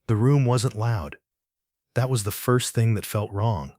The room wasn't loud. That was the first thing that felt wrong.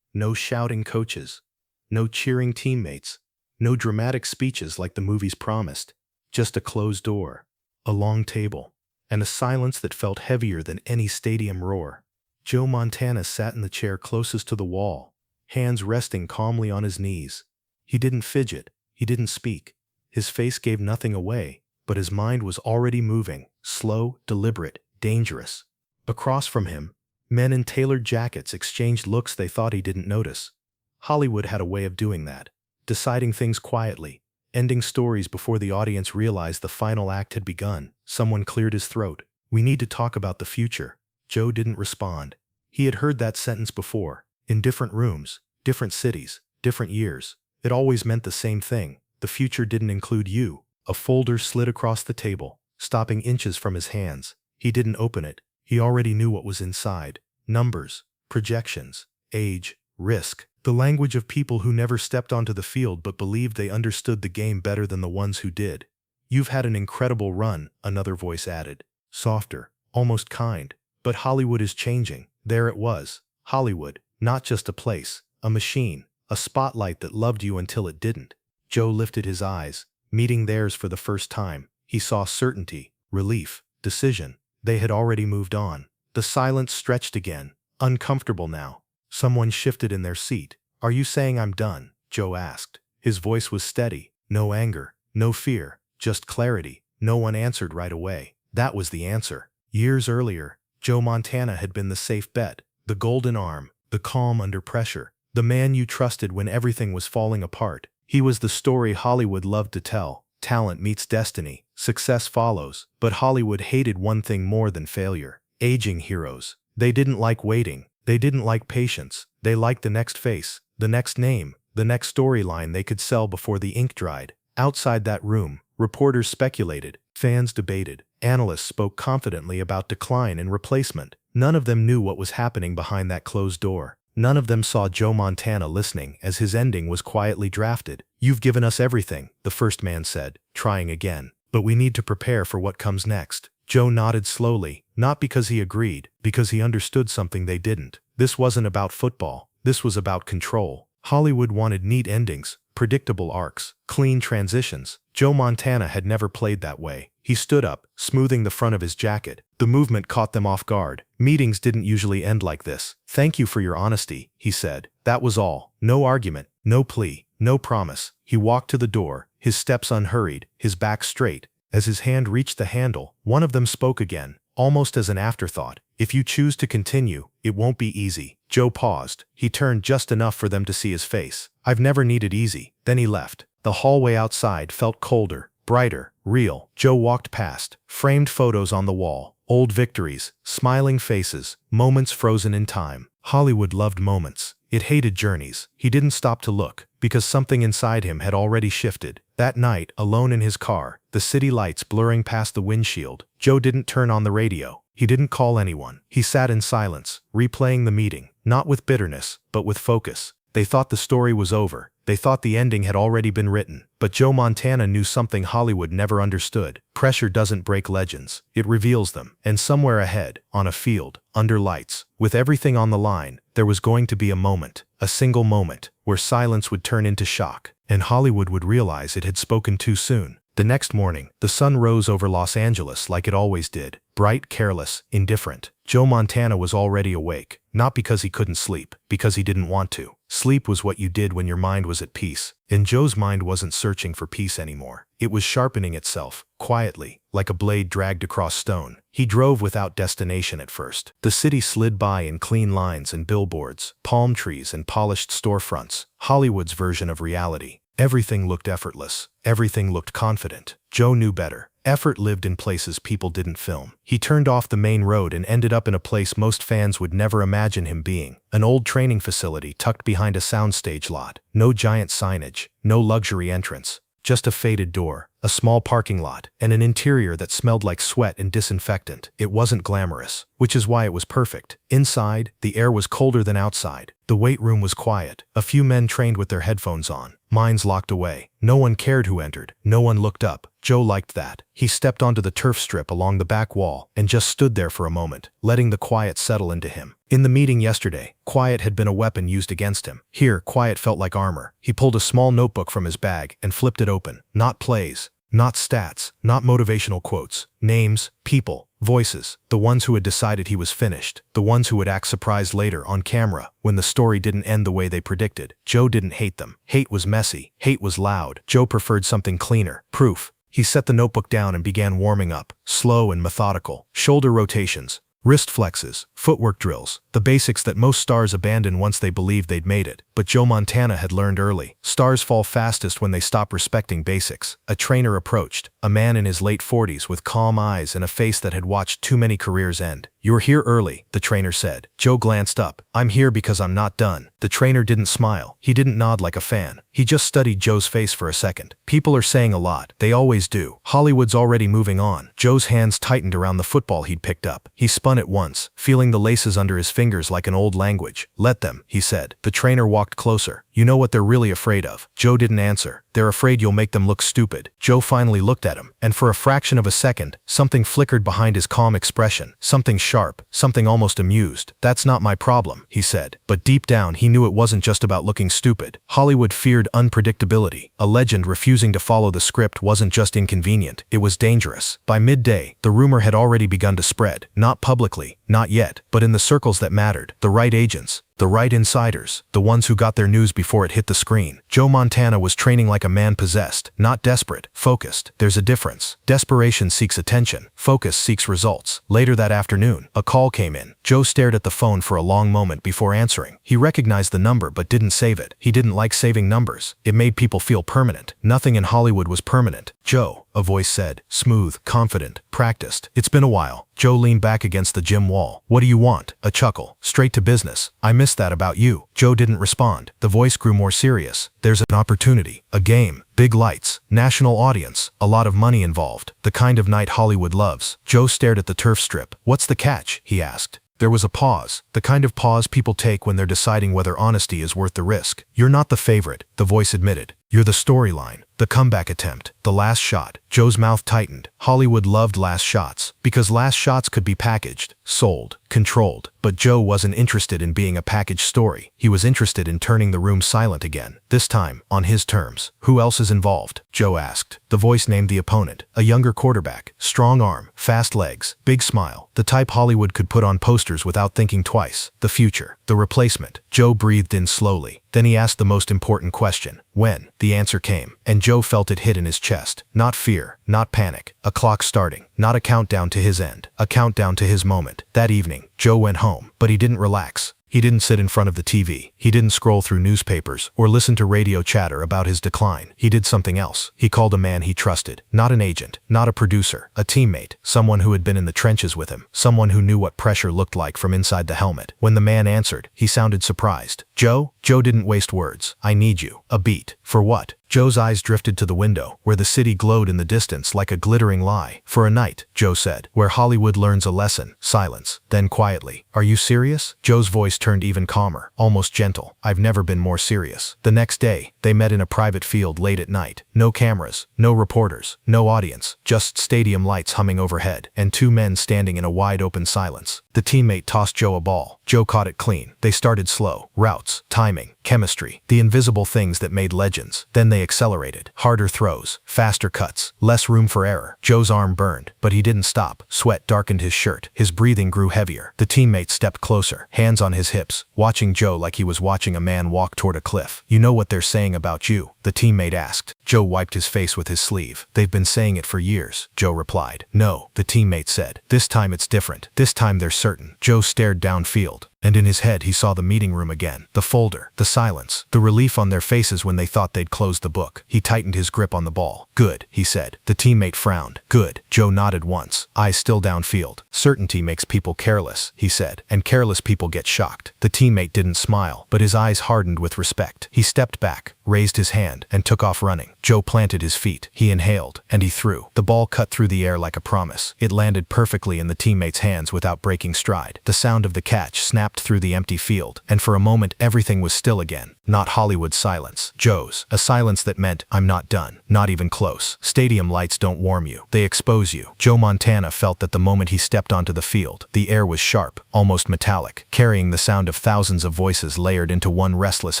No shouting coaches, no cheering teammates, no dramatic speeches like the movies promised. Just a closed door, a long table, and a silence that felt heavier than any stadium roar. Joe Montana sat in the chair closest to the wall, hands resting calmly on his knees. He didn't fidget, he didn't speak. His face gave nothing away, but his mind was already moving, slow, deliberate, dangerous. Across from him, men in tailored jackets exchanged looks they thought he didn't notice. Hollywood had a way of doing that, deciding things quietly, ending stories before the audience realized the final act had begun. Someone cleared his throat. "We need to talk about the future." Joe didn't respond. He had heard that sentence before, in different rooms, different cities, different years. It always meant the same thing. The future didn't include you. A folder slid across the table, stopping inches from his hands. He didn't open it. He already knew what was inside. Numbers, projections, age, risk. The language of people who never stepped onto the field but believed they understood the game better than the ones who did. "You've had an incredible run," another voice added. Softer, almost kind. "But Hollywood is changing." There it was. Hollywood, not just a place, a machine, a spotlight that loved you until it didn't. Joe lifted his eyes, meeting theirs for the first time. He saw certainty, relief, decision. They had already moved on. The silence stretched again, uncomfortable now. Someone shifted in their seat. "Are you saying I'm done?" Joe asked. His voice was steady. No anger, no fear, just clarity. No one answered right away. That was the answer. Years earlier, Joe Montana had been the safe bet, the golden arm, the calm under pressure, the man you trusted when everything was falling apart. He was the story Hollywood loved to tell. Talent meets destiny, success follows. But Hollywood hated one thing more than failure: aging heroes. They didn't like waiting. They didn't like patience. They liked the next face, the next name, the next storyline they could sell before the ink dried. Outside that room, reporters speculated, fans debated, analysts spoke confidently about decline and replacement. None of them knew what was happening behind that closed door. None of them saw Joe Montana listening as his ending was quietly drafted. "You've given us everything," the first man said, trying again. "But we need to prepare for what comes next." Joe nodded slowly, not because he agreed, because he understood something they didn't. This wasn't about football. This was about control. Hollywood wanted neat endings, predictable arcs, clean transitions. Joe Montana had never played that way. He stood up, smoothing the front of his jacket. The movement caught them off guard. Meetings didn't usually end like this. "Thank you for your honesty," he said. That was all. No argument, no plea, no promise. He walked to the door, his steps unhurried, his back straight. As his hand reached the handle, one of them spoke again, almost as an afterthought. "If you choose to continue, it won't be easy." Joe paused. He turned just enough for them to see his face. "I've never needed easy." Then he left. The hallway outside felt colder, brighter, real. Joe walked past, framed photos on the wall, old victories, smiling faces, moments frozen in time. Hollywood loved moments. It hated journeys. He didn't stop to look, because something inside him had already shifted. That night, alone in his car, the city lights blurring past the windshield, Joe didn't turn on the radio. He didn't call anyone. He sat in silence, replaying the meeting, not with bitterness, but with focus. They thought the story was over. They thought the ending had already been written. But Joe Montana knew something Hollywood never understood. Pressure doesn't break legends. It reveals them. And somewhere ahead, on a field, under lights, with everything on the line, there was going to be a moment, a single moment, where silence would turn into shock, and Hollywood would realize it had spoken too soon. The next morning, the sun rose over Los Angeles like it always did, bright, careless, indifferent. Joe Montana was already awake, not because he couldn't sleep, because he didn't want to. Sleep was what you did when your mind was at peace, and Joe's mind wasn't searching for peace anymore. It was sharpening itself, quietly, like a blade dragged across stone. He drove without destination at first. The city slid by in clean lines and billboards, palm trees and polished storefronts, Hollywood's version of reality. Everything looked effortless. Everything looked confident. Joe knew better. Effort lived in places people didn't film. He turned off the main road and ended up in a place most fans would never imagine him being. An old training facility tucked behind a soundstage lot. No giant signage, no luxury entrance. Just a faded door, a small parking lot, and an interior that smelled like sweat and disinfectant. It wasn't glamorous, which is why it was perfect. Inside, the air was colder than outside. The weight room was quiet. A few men trained with their headphones on. minds locked away. No one cared who entered. No one looked up. Joe liked that. He stepped onto the turf strip along the back wall and just stood there for a moment, letting the quiet settle into him. In the meeting yesterday, quiet had been a weapon used against him. Here, quiet felt like armor. He pulled a small notebook from his bag and flipped it open. Not plays, not stats, not motivational quotes. Names, people, voices. The ones who had decided he was finished. The ones who would act surprised later on camera when the story didn't end the way they predicted. Joe didn't hate them. Hate was messy. Hate was loud. Joe preferred something cleaner. Proof. He set the notebook down and began warming up, slow and methodical. Shoulder rotations, wrist flexes, footwork drills, the basics that most stars abandon once they believed they'd made it. But Joe Montana had learned early. Stars fall fastest when they stop respecting basics. A trainer approached, a man in his late 40s with calm eyes and a face that had watched too many careers end. "You're here early," the trainer said. Joe glanced up. "I'm here because I'm not done." The trainer didn't smile. He didn't nod like a fan. He just studied Joe's face for a second. "People are saying a lot. They always do. Hollywood's already moving on." Joe's hands tightened around the football he'd picked up. He spun it once, feeling the laces under his fingers like an old language. "Let them," he said. The trainer walked closer. "You know what they're really afraid of?" Joe didn't answer. "They're afraid you'll make them look stupid." Joe finally looked at him, and for a fraction of a second, something flickered behind his calm expression. Something sharp, something almost amused. "That's not my problem," he said. But deep down, he knew it wasn't just about looking stupid. Hollywood feared unpredictability. A legend refusing to follow the script wasn't just inconvenient, it was dangerous. By midday, the rumor had already begun to spread. Not publicly, not yet, but in the circles that mattered. The right agents, the right insiders, the ones who got their news before it hit the screen. Joe Montana was training like a man possessed, not desperate, focused. There's a difference. Desperation seeks attention. Focus seeks results. Later that afternoon, a call came in. Joe stared at the phone for a long moment before answering. He recognized the number but didn't save it. He didn't like saving numbers. It made people feel permanent. Nothing in Hollywood was permanent. "Joe," a voice said, smooth, confident, practiced. "It's been a while." Joe leaned back against the gym wall. "What do you want?" A chuckle. "Straight to business. I missed that about you." Joe didn't respond. The voice grew more serious. "There's an opportunity. A game. Big lights. National audience. A lot of money involved. The kind of night Hollywood loves." Joe stared at the turf strip. "What's the catch?" he asked. There was a pause, the kind of pause people take when they're deciding whether honesty is worth the risk. "You're not the favorite," the voice admitted. "You're the storyline, the comeback attempt, the last shot." Joe's mouth tightened. Hollywood loved last shots, because last shots could be packaged, sold, controlled. But Joe wasn't interested in being a packaged story. He was interested in turning the room silent again, this time, on his terms. "Who else is involved?" Joe asked. The voice named the opponent, a younger quarterback, strong arm, fast legs, big smile, the type Hollywood could put on posters without thinking twice. The future, the replacement. Joe breathed in slowly. Then he asked the most important question. When? The answer came, and Joe felt it hit in his chest. Not fear, not panic. A clock starting, not a countdown to his end. A countdown to his moment. That evening, Joe went home, but he didn't relax. He didn't sit in front of the TV. He didn't scroll through newspapers or listen to radio chatter about his decline. He did something else. He called a man he trusted. Not an agent, not a producer, a teammate, someone who had been in the trenches with him, someone who knew what pressure looked like from inside the helmet. When the man answered, he sounded surprised. "Joe?" Joe didn't waste words. "I need you." A beat. "For what?" Joe's eyes drifted to the window, where the city glowed in the distance like a glittering lie. "For a night," Joe said, "where Hollywood learns a lesson." Silence. Then quietly, "Are you serious?" Joe's voice turned even calmer, almost gentle. "I've never been more serious." The next day, they met in a private field late at night. No cameras, no reporters, no audience, just stadium lights humming overhead, and two men standing in a wide-open silence. The teammate tossed Joe a ball. Joe caught it clean. They started slow. Routes, timing, chemistry, the invisible things that made legends. Then they accelerated. Harder throws, faster cuts, less room for error. Joe's arm burned, but he didn't stop. Sweat darkened his shirt. His breathing grew heavier. The teammate stepped closer, hands on his hips, watching Joe like he was watching a man walk toward a cliff. "You know what they're saying about you?" the teammate asked. Joe wiped his face with his sleeve. "They've been saying it for years," Joe replied. "No," the teammate said. "This time it's different. This time they're certain." Joe stared downfield, and in his head he saw the meeting room again. The folder, the silence, the relief on their faces when they thought they'd closed the book. He tightened his grip on the ball. "Good," he said. The teammate frowned. "Good." Joe nodded once, eyes still downfield. "Certainty makes people careless," he said, "and careless people get shocked." The teammate didn't smile, but his eyes hardened with respect. He stepped back, raised his hand, and took off running. Joe planted his feet. He inhaled, and he threw. The ball cut through the air like a promise. It landed perfectly in the teammate's hands without breaking stride. The sound of the catch snapped snapped through the empty field, and for a moment everything was still again. Not Hollywood silence. Joe's. A silence that meant, I'm not done. Not even close. Stadium lights don't warm you. They expose you. Joe Montana felt that the moment he stepped onto the field, the air was sharp, almost metallic, carrying the sound of thousands of voices layered into one restless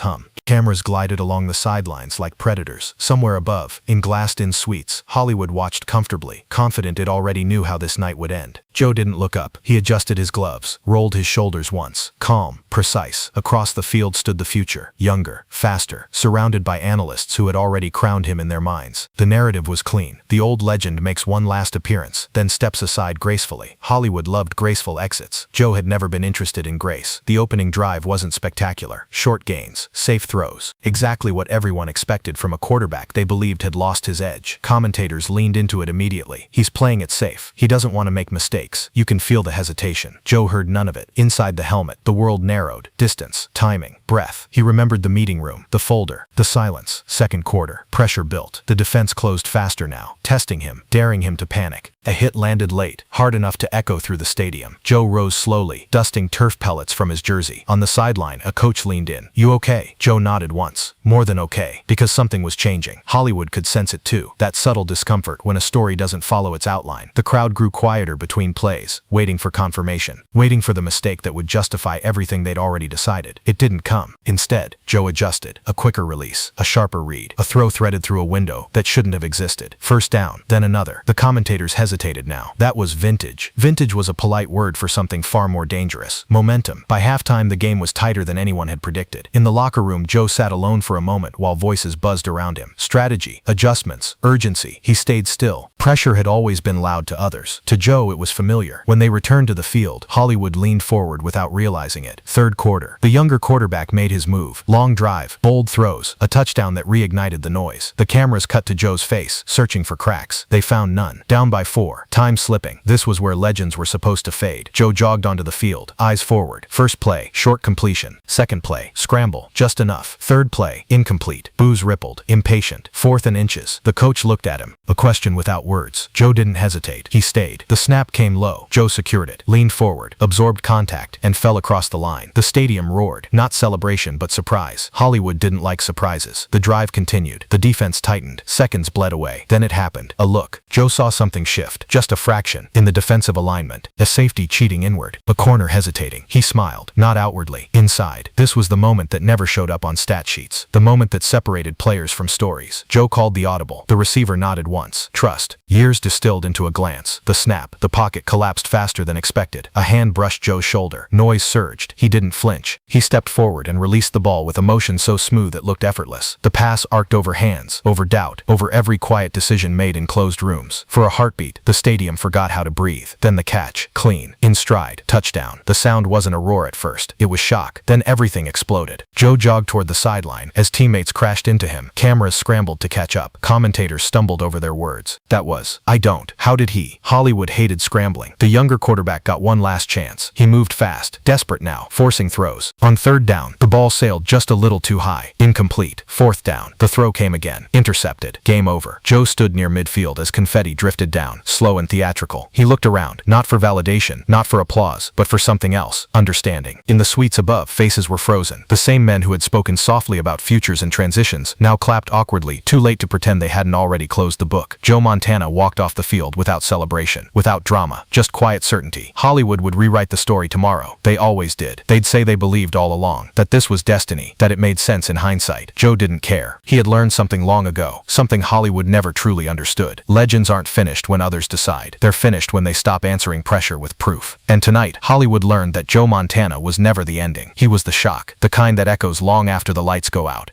hum. Cameras glided along the sidelines like predators. Somewhere above, in glassed-in suites, Hollywood watched comfortably, confident it already knew how this night would end. Joe didn't look up. He adjusted his gloves, rolled his shoulders once. Calm, precise. Across the field stood the future, younger, faster, surrounded by analysts who had already crowned him in their minds. The narrative was clean. The old legend makes one last appearance, then steps aside gracefully. Hollywood loved graceful exits. Joe had never been interested in grace. The opening drive wasn't spectacular. Short gains, safe throws. Exactly what everyone expected from a quarterback they believed had lost his edge. Commentators leaned into it immediately. He's playing it safe. He doesn't want to make mistakes. You can feel the hesitation. Joe heard none of it. Inside the helmet, the world narrowed. Distance, timing, breath. He remembered the meeting room, the folder, the silence. Second quarter. Pressure built. The defense closed faster now, testing him, daring him to panic. A hit landed late, hard enough to echo through the stadium. Joe rose slowly, dusting turf pellets from his jersey. On the sideline, a coach leaned in. You okay? Joe nodded once. More than okay, because something was changing. Hollywood could sense it too, that subtle discomfort when a story doesn't follow its outline. The crowd grew quieter between plays, waiting for confirmation, waiting for the mistake that would justify everything they'd already decided. It didn't come. Instead, Joe adjusted. A quicker release, a sharper read, a throw threaded through a window that shouldn't have existed. First down, then another. The commentators hesitated now. That was vintage. Vintage was a polite word for something far more dangerous. Momentum. By halftime, the game was tighter than anyone had predicted. In the locker room, Joe sat alone for a moment while voices buzzed around him. Strategy, adjustments, urgency. He stayed still. Pressure had always been loud to others. To Joe, it was familiar. When they returned to the field, Hollywood leaned forward without realizing it. Third quarter. The younger quarterback made his move. Long drive, bold throws, a touchdown that reignited the noise. The cameras cut to Joe's face, searching for cracks. They found none. Down by 4. Time slipping. This was where legends were supposed to fade. Joe jogged onto the field, eyes forward. First play, short completion. Second play, scramble, just enough. Third play, incomplete. Boos rippled, impatient. Fourth and inches. The coach looked at him, a question without words. Joe didn't hesitate. He stayed. The snap came low. Joe secured it, leaned forward, absorbed contact, and fell across the line. The stadium roared. Not celebration, but surprise. Hollywood didn't like surprises. The drive continued. The defense tightened. Seconds bled away. Then it happened. A look. Joe saw something shift. Just a fraction. In the defensive alignment. A safety cheating inward. A corner hesitating. He smiled. Not outwardly. Inside. This was the moment that never showed up on stat sheets. The moment that separated players from stories. Joe called the audible. The receiver nodded once. Trust. Years distilled into a glance. The snap. The pocket collapsed faster than expected. A hand brushed Joe's shoulder. Noise surged. He didn't flinch. He stepped forward and released the ball with a motion so smooth it looked effortless. The pass arced over hands, over doubt, over every quiet decision made in closed rooms. For a heartbeat, the stadium forgot how to breathe. Then the catch. Clean. In stride. Touchdown. The sound wasn't a roar at first. It was shock. Then everything exploded. Joe jogged toward the sideline. As teammates crashed into him, cameras scrambled to catch up. Commentators stumbled over their words. That was, I don't. How did he? Hollywood hated scrambling. The younger quarterback got one last chance. He moved fast, desperate now, forcing throws. On third down, the ball sailed just a little too high. Incomplete. Fourth down. The throw came again. Intercepted. Game over. Joe stood near midfield as confetti drifted down, slow and theatrical. He looked around, not for validation, not for applause, but for something else. Understanding. In the suites above, faces were frozen. The same men who had spoken softly about futures and transitions now clapped awkwardly, too late to pretend they hadn't already closed the book. Joe Montana walked off the field without celebration, without drama, just quiet certainty. Hollywood would rewrite the story tomorrow. They always did. They'd say they believed all along, that this was destiny, that it made sense in hindsight. Joe didn't care. He had learned something long ago, something Hollywood never truly understood. Legends aren't finished when others decide. They're finished when they stop answering pressure with proof. And tonight, Hollywood learned that Joe Montana was never the ending. He was the shock, the kind that echoes long after the lights go out.